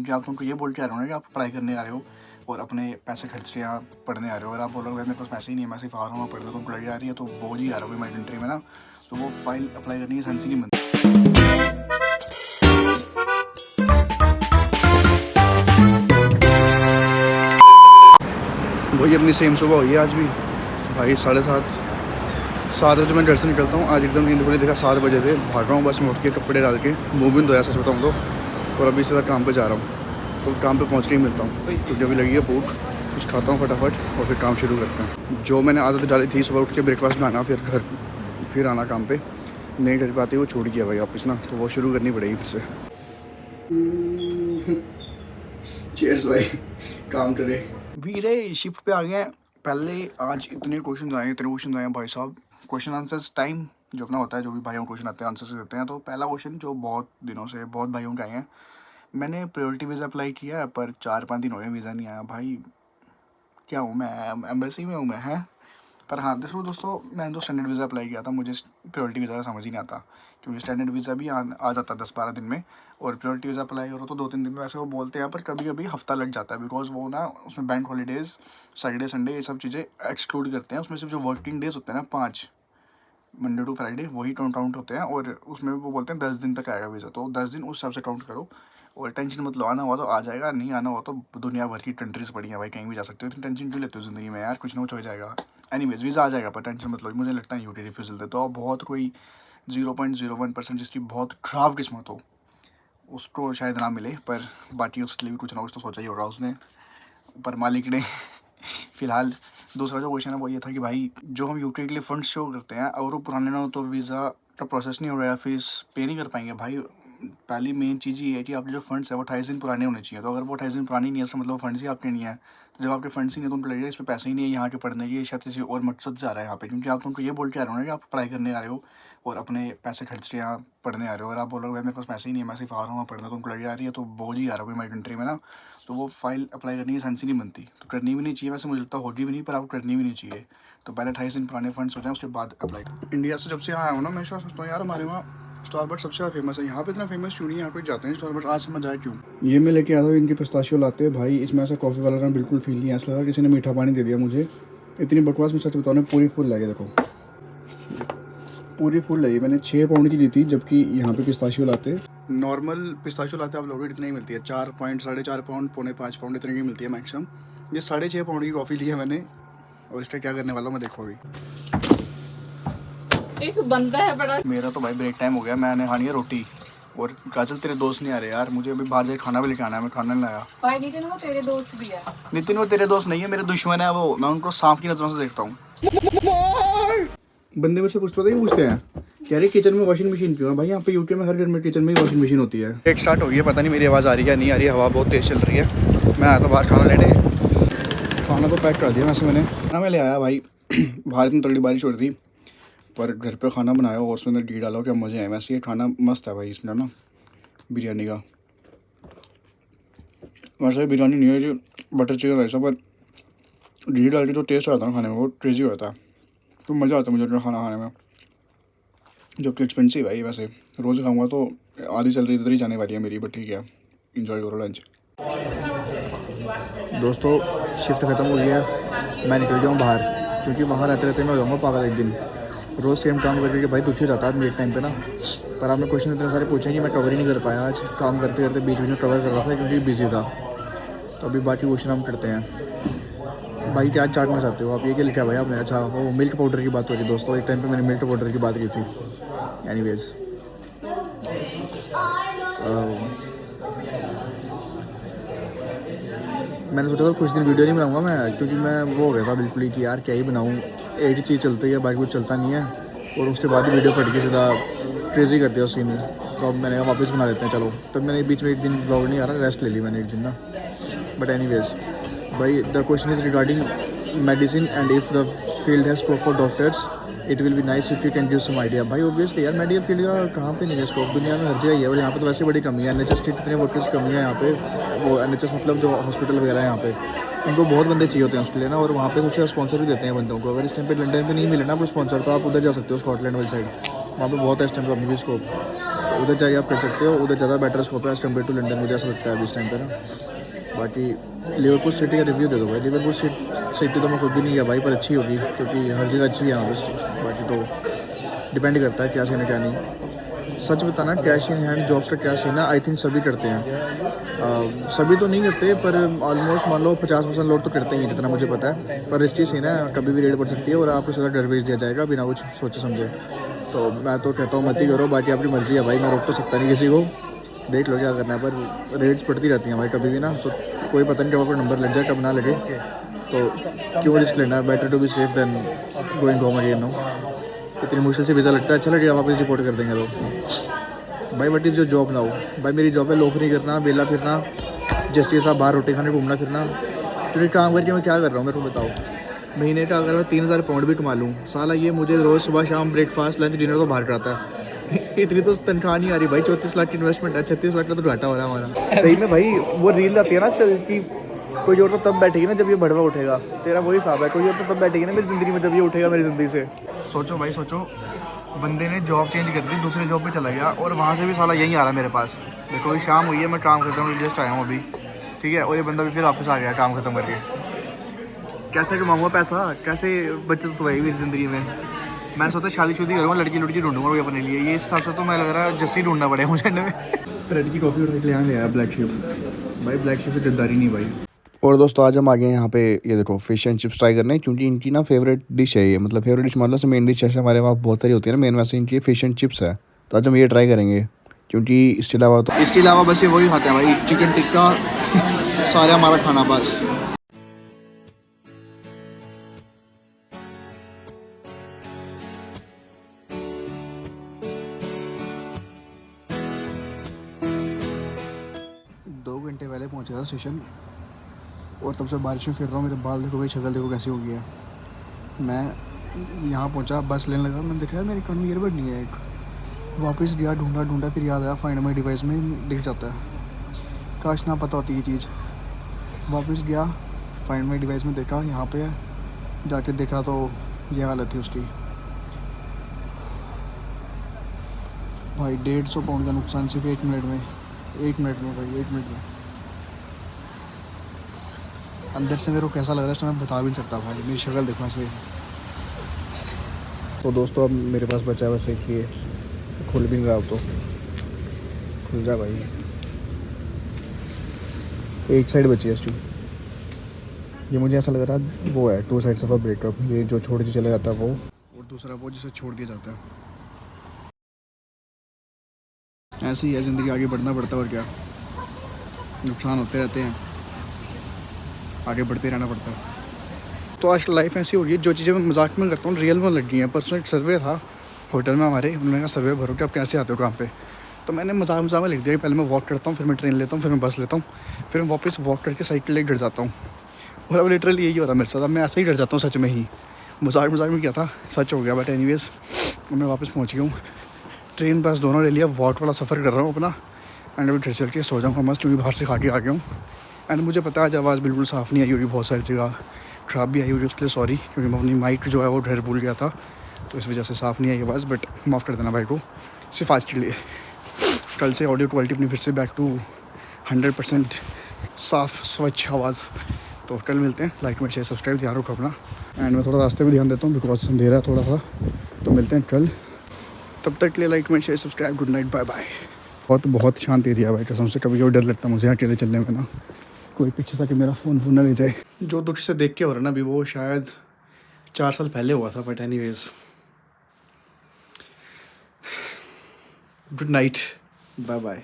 क्योंकि आप उनको ये बोल के आ रहे हो ना कि आप पढ़ाई करने आ रहे हो और अपने पैसे खर्च के यहाँ पढ़ने आ रहे हो। और आप बोल रहे हो मेरे पास पैसे ही नहीं है, मैं सिर्फ आ रहा हूँ पढ़ने, तो उनको लगे आ रही है तो बोझ ही आ रहा हो हमारी कंट्री में ना, तो वो फाइल अप्लाई करने की सेंस ही नहीं बनती। वही अपनी सेम सुबह हुई है आज भी भाई, 7:30 बजे मैं घर से निकलता हूँ। आज एकदम नींद को देखा 7 बजे थे, भाग रहा हूँ बस में उठ के कपड़े डाल के, मुँह भी धोया सच बताऊँ तो, और अभी सीधा काम पे जा रहा हूँ। तो काम पे पहुँच के ही मिलता हूँ क्योंकि अभी लगी है भूख, कुछ खाता हूँ फटाफट और फिर काम शुरू करते हैं। जो मैंने आदत डाली थी सुबह उठ के ब्रेकफास्ट बनाना फिर आना काम पे, नहीं कर पाती, वो छूट गया भाई वापस ना, तो वो शुरू करनी पड़ेगी फिर से। चीयर्स भाई, काम करे। वीरे शिफ्ट पे आ गए हैं। पहले आज इतने क्वेश्चन आए भाई साहब, क्वेश्चन आंसर्स टाइम जो अपना होता है, जो भी भाइयों क्वेश्चन आते हैं आंसर्स देते हैं। तो पहला क्वेश्चन जो बहुत दिनों से बहुत भाइयों के आए हैं, मैंने प्रायोरिटी वीज़ा अप्लाई किया है पर 4-5 दिन हो गए वीज़ा नहीं आया। भाई क्या हूँ मैं, एम्बेसी में हूँ मैं, है। पर हाँ दोस्तों मैंने तो स्टैंडर्ड वीज़ा अप्लाई किया था, मुझे प्रायोरिटी वीज़ा का समझ ही नहीं आता, क्योंकि स्टैंडर्ड वीज़ा भी आ जाता है 10-12 दिन में, और प्रायोरिटी वीज़ा अप्लाई करो तो 2-3 दिन में। वैसे वो बोलते हैं पर कभी कभी हफ्ता लग जाता है, बिकॉज वो ना उसमें बैंक हॉलीडेज़, सैटरडे संडे ये सब चीज़ें एक्सक्लूड करते हैं। उसमें सिर्फ जो वर्किंग डेज़ होते हैं ना 5, मंडे टू फ्राइडे, वही काउंट होते हैं, और उसमें वो बोलते हैं 10 दिन तक आएगा वीज़ा, तो 10 दिन उस हिसाब से काउंट करो। और टेंशन मत लो, आना हुआ तो आ जाएगा, नहीं आना हुआ तो दुनिया भर की कंट्रीज़ पड़ी हैं भाई, कहीं भी जा सकते हो। इतनी टेंशन क्यों लेते हो ज़िंदगी में यार, कुछ ना कुछ हो जाएगा। एनीवेज वीज़ा आ जाएगा पर टेंशन मत लो, मुझे लगता नहीं यूटी रिफ्यूज़ल दे, तो बहुत कोई 0.01% जिसकी बहुत ख़राब किस्मत हो उसको शायद ना मिले, पर बाकी उसके लिए भी कुछ ना कुछ तो सोचा ही होगा उसने, पर मालिक ने। फ़िलहाल दूसरा जो क्वेश्चन है वो ये था कि भाई जो हम यूटी के लिए फ़ंड्स शो करते हैं, अगर वो पुराने ना हो तो वीज़ा का प्रोसेस नहीं हो रहा है, फीस पे नहीं कर पाएंगे। भाई पहली मेन चीज़ ये है कि आपके जो फंड्स है वो 28 दिन पुराने होने चाहिए, तो अगर वो 28 दिन पुरानी नहीं है इसका मतलब फंड्स ही आपके नहीं है। तो जब आपके फंड्स ही नहीं है तो उनको लगेगा इसमें पैसे ही नहीं है यहाँ के पढ़ने की, शायद किसी और मकसद से आ रहा है यहाँ पे, क्योंकि आप उनको ये बोल के आ रहे हो ना कि आप पढ़ाई करने आ रहे हो और अपने पैसे खर्च के यहाँ पढ़ने आ रहे हो। और आप बोल रहे हो मेरे पास पैसे ही नहीं है, मैं सिर्फ आ रहा हूँ पढ़ने, तो उनको लगे आ रही है तो बोझ ही आ रहा है हमारी कंट्री में ना, तो वो फाइल अप्लाई करने की सेंस ही नहीं बनती, तो करनी भी नहीं चाहिए। वैसे मुझे लगता होगी भी नहीं, पर आपको करनी भी नहीं चाहिए। तो पहले 28 दिन पुराने फंड्स हो जाए उसके बाद अप्लाई। इंडिया से जब से आया हूँ ना, मैं सोचता हूँ यार हमारे वहाँ स्टारबक्स सबसे ज़्यादा फेमस है, यहाँ पे इतना फेमस क्यों नहीं है, यहाँ पे जाते हैं स्टारबक्स, आज समझ आया क्यों। ये मैं लेके आता हूँ इनकी पिस्ताशियो लाते हैं भाई, इसमें ऐसा कॉफ़ी वाला ना बिल्कुल फील नहीं है, ऐसा लगा किसी ने मीठा पानी दे दिया मुझे। इतनी बकवास मैं सच बताऊँ, पूरी फुल लगे, देखो पूरी फुल लगी। मैंने 6 पाउंड की ली थी, जबकि यहाँ पे पिस्ताशियो लाते, नॉर्मल पिस्ताशियो लाते आप लोग इतनी ही मिलती है, 4.5 पाउंड, 4.25 पाउंड इतने की मिलती है मैक्सिमम। ये 6.5 पाउंड की कॉफ़ी ली है मैंने, और इसका क्या करने वाला हूँ मैं, देखो अभी। एक बंदा है बड़ा। मेरा तो भाई ब्रेक टाइम हो गया, मैंने खानी है रोटी। और काजल तेरे दोस्त नहीं आ रहे यार, मुझे अभी बाहर जाके खाना भी लेके आना है, मैं खाना नहीं लाया। भाई नितिन वो तेरे दोस्त भी है। नितिन वो तेरे दोस्त नहीं है, मेरे दुश्मन है वो, मैं उनको सांप की नजरों से देखता हूँ। बंदे मेरे से कुछ पता ही पूछते हैं कह रहे किचन में वॉशिंग मशीन क्यों है। भाई यहाँ पे यूके में हर घर में किचन में ही वॉशिंग मशीन होती है। एक स्टार्ट हो गई है, पता नहीं मेरी आवाज़ आ रही है नहीं आ रही है, हवा बहुत तेज़ चल रही है। मैं आया था बाहर खाना लेने, खाना तो पैक कर दिया वैसे मैंने, खाना मैं ले आया भाई। बाहर इतनी तगड़ी बारिश हो रही थी, पर घर पे खाना बनाया और उसमें घी डाला, क्या मज़े आए। वैसे ये खाना मस्त है भाई इसमें ना, बिरयानी का। वैसे बिरयानी नहीं है जी, बटर चिकन ऐसा, पर घी डाल के जो टेस्ट आता है खाने में वो क्रेजी होता है, तो मज़ा आता है मुझे खाना खाने में। जबकि एक्सपेंसिव है ये, वैसे रोज़ खाऊंगा तो आधी सैलरी इधर ही जाने वाली है मेरी, बट ठीक है इंजॉय करो लंच। दोस्तों शिफ्ट ख़त्म हो गया, मैं निकल गया हूँ बाहर, क्योंकि वहाँ रहते रहते मैं हो जाऊँगा पागल एक दिन। रोज़ सेम काम करके भाई दुखी हो जाता है एक टाइम पे ना। पर आपने क्वेश्चन इतने सारे पूछे कि मैं कवर ही नहीं कर पाया आज, काम करते करते बीच में कवर कर रहा था क्योंकि बिजी था। तो अभी बाकी क्वेश्चन हम करते हैं। भाई क्या चाटना चाहते हो आप, ये क्या लिखा है भाई आपने? अच्छा वो मिल्क पाउडर की बात हो रही दोस्तों, एक टाइम पे मैंने मिल्क पाउडर की बात की थी। एनीवेज मैंने सोचा था कुछ दिन वीडियो नहीं बनाऊंगा मैं, क्योंकि मैं वो हो गया था बिल्कुल ही कि यार क्या ही बनाऊँ, एक ही चीज़ चलती है बाकी कुछ चलता नहीं है, और उसके बाद ही वीडियो फट के सीधा क्रेजी कर दिया उसी में। तो अब मैंने कहा वापस बना लेते हैं चलो, तब मैंने बीच में एक दिन ब्लॉग नहीं आ रहा, रेस्ट ले ली मैंने एक दिन ना। बट एनीवेज भाई the question is regarding medicine and if the field has scope for doctors it will be nice if you can give some idea. भाई ऑब्वियसली यार मेडिकल फील्ड का कहाँ पे नहीं है स्कोप, दुनिया में हर जगह ही है, और यहाँ पे तो वैसे बड़ी कमी है। NHS की कितने वर्कर्स की कमी है यहाँ पे, वो NHS मतलब जो हॉस्पिटल वगैरह है यहाँ पे, उनको बहुत बंदे चाहिए होते हैं उसके लिए ना, और वहाँ पे कुछ स्पॉन्सर भी देते हैं बंदों को। अगर इस टाइम पे लंदन पे नहीं मिले ना कोई स्पॉन्सर, तो आप उधर जा सकते हो स्कॉटलैंड वाली साइड, वहाँ पे बहुत है इस टाइम पे अभी भी स्कोप। उधर जाके आप कर सकते हो, उधर ज़्यादा बेटर स्कोप है एज़ कम्पेयर टू लंदन, मुझे ऐसा लगता है अभी इस टाइम पे ना। बाकी लिवरपूल सिटी का रिव्यू दे दो भाई। लिवरपूल सिटी तो मैं खुद भी नहीं गया भाई, पर अच्छी होगी क्योंकि हर जगह अच्छी है यहाँ पर। बाकी तो डिपेंड करता है क्या सीन है क्या नहीं। सच बताना, कैश इन हैंड जॉब्स का क्या सीन है, आई थिंक सभी करते हैं। सभी तो नहीं करते पर ऑलमोस्ट मान लो 50% लोग तो करते ही हैं जितना मुझे पता है। पर रिस्की सीन है, कभी भी रेड पड़ सकती है और आपको सीधा डर भेज दिया जाएगा बिना कुछ सोचे समझे। तो मैं तो कहता हूँ मत ही करो, बाकी आपकी मर्ज़ी है भाई, मैं रोक तो सकता नहीं किसी को। देख लो क्या करना है, पर रेड्स पड़ती रहती हैं भाई कभी भी ना, तो कोई पता नहीं कब आपको नंबर लग जाए कब ना लगे। तो क्यों रिस्क लेना है, better to be safe than going home again no. इतनी मुश्किल से वीज़ा लगता है, अच्छा लगेगा वापस रिपोर्ट कर देंगे तो भाई। What is your job now भाई? मेरी जॉब है लोफरी करना, बेला फिरना, जैसे साहब बाहर रोटी खाने घूमना फिरना। क्योंकि काम करके मैं क्या कर रहा हूँ मेरे को बताओ? महीने का अगर मैं 3000 पाउंड भी कमा लूँ साला, ये मुझे रोज़ सुबह शाम ब्रेकफास्ट लंच डिनर तो बाहर कराता है। इतनी तो तनख्वाह नहीं आ रही भाई। 34 लाख की इन्वेस्टमेंट है, 36 लाख का तो घाटा हो रहा है हमारा। सही में भाई वो रील आती है ना कि कोई और तो तब बैठेगी ना जब ये बढ़वा उठेगा। तेरा वही हिसाब है, कोई और तो तब बैठेगी ना मेरी ज़िंदगी में जब ये उठेगा मेरी ज़िंदगी से। सोचो भाई सोचो, बंदे ने जॉब चेंज कर दी, दूसरे जॉब पे चला गया और वहाँ से भी साला यहीं आ रहा है मेरे पास। देखो अभी शाम हुई है, मैं काम करता हूँ, जस्ट आया हूँ अभी, ठीक है। और ये बंदा भी फिर वापस आ गया काम ख़त्म करके। कैसे कमाऊँगा पैसा, कैसे बचत तो है मेरी ज़िंदगी में। मैंने सोचा शादी करूँगा, लड़की ढूंढूंगा कोई अपने लिए। ये हिसाब से तो मैं लग रहा है जस्सी ढूंढना पड़ेगा मुझे में। रेड की कॉफ़ी उठा के यहाँ गया ब्लैक शिप भाई, ब्लैक शिप से गद्दारी नहीं भाई। और दोस्तों आज हम आ गए यहाँ पे, ये देखो फिश एंड चिप्स ट्राई करने, क्योंकि इनकी ना फेवरेट डिश है ये। मतलब फेवरेट डिश मतलब से मेन डिश है, हमारे वहाँ बहुत सारी होती है ना, मेन वैसे इनकी फिश एंड चिप्स है। तो आज हम ये ट्राई करेंगे, क्योंकि इसके अलावा बस ये वही खाते हैं भाई, चिकन टिक्का सारा हमारा खाना बस। घंटे पहले पहुंचा था स्टेशन और तब से बारिश में फिर रहा हूँ। मेरे बाल देखो भाई, शक्ल देखो कैसी हो गई है। मैं यहाँ पहुंचा, बस लेने लगा, मैंने देखा मेरे कान में ईयरबड नहीं है एक। वापस गया, ढूंढा, फिर याद आया फाइंड माई डिवाइस में दिख जाता है। काश ना पता होती ये चीज़। वापस गया, फाइंड माई डिवाइस में देखा यहाँ पे है, जाके देखा तो ये हालत थी उसकी। भाई 150 पाउंड का नुकसान सिर्फ 1 मिनट में। 1 मिनट में भाई, 1 मिनट में। अंदर से मेरे को कैसा लग रहा है इसमें मैं बता भी नहीं सकता भाई, मेरी शक्ल देखना चाहिए। तो दोस्तों अब मेरे पास बचा है बस एक ये, खुल भी नहीं रहा, तो खुल जा भाई। एक साइड बची है इसकी। ये मुझे ऐसा लग रहा है वो है 2 साइड्स ऑफ अ ब्रेकअप, ये जो छोड़ के चला जाता है वो, और दूसरा वो जिसे छोड़ दिया जाता है। ऐसे ही है ज़िंदगी, आगे बढ़ना पड़ता है और क्या, नुकसान होते रहते हैं, आगे बढ़ते रहना पड़ता है। तो आज लाइफ ऐसी हो रही है, जो चीज़ें मैं मजाक में करता हूँ रियल में लग गई हैं। परसों एक सर्वे था होटल में हमारे, उन्होंने कहा सर्वे भरो कि आप कैसे आते हो काम पे। तो मैंने मजाक में लिख दिया कि पहले मैं वॉक करता हूँ, फिर मैं ट्रेन लेता हूँ, फिर मैं बस लेता हूँ, फिर मैं वापस वॉक करके साइकिल लेकर घर जाता हूँ। और अब लिटरली यही हो रहा है मेरे साथ। अब मैं ऐसे ही डर जाता हूँ सच में ही, मजाक में किया था, सच हो गया। बट एनीवेज मैं वापस पहुँच गया हूँ, ट्रेन बस दोनों ले लिया, वॉक वाला सफ़र कर रहा हूँ अपना। एंड अभी घर चल के सो जाऊँगा मस्त, क्योंकि बाहर से खा के आ गया हूँ। एंड मुझे पता है आज आवाज़ बिल्कुल साफ़ नहीं आई होगी, बहुत सारी जगह ख़राब भी आई होगी, उसके लिए सॉरी, क्योंकि मैं अपनी माइक जो है वो घर भूल गया था, तो इस वजह से साफ़ नहीं आई आवाज़। बट माफ़ कर देना भाई को, सिर्फ आज के लिए। कल से ऑडियो क्वालिटी अपनी फिर से बैक टू 100% साफ़ स्वच्छ आवाज़। तो कल मिलते हैं, लाइक में शेयर सब्सक्राइब ध्यान रखो अपना। एंड मैं थोड़ा रास्ते में ध्यान देता हूँ बिकॉज अंधेरा थोड़ा सा। तो मिलते हैं कल, तब तक के लिए लाइक में share subscribe, good night, bye bye. बहुत शांति एरिया भाई कसम से, कभी कभी डर लगता है मुझे अकेले चलने में ना, कोई पीछे से कि मेरा फ़ोन ना ले जाए। जो दुख से देख के हो रहा है ना अभी, वो शायद 4 साल पहले हुआ था। But anyways good night, bye bye.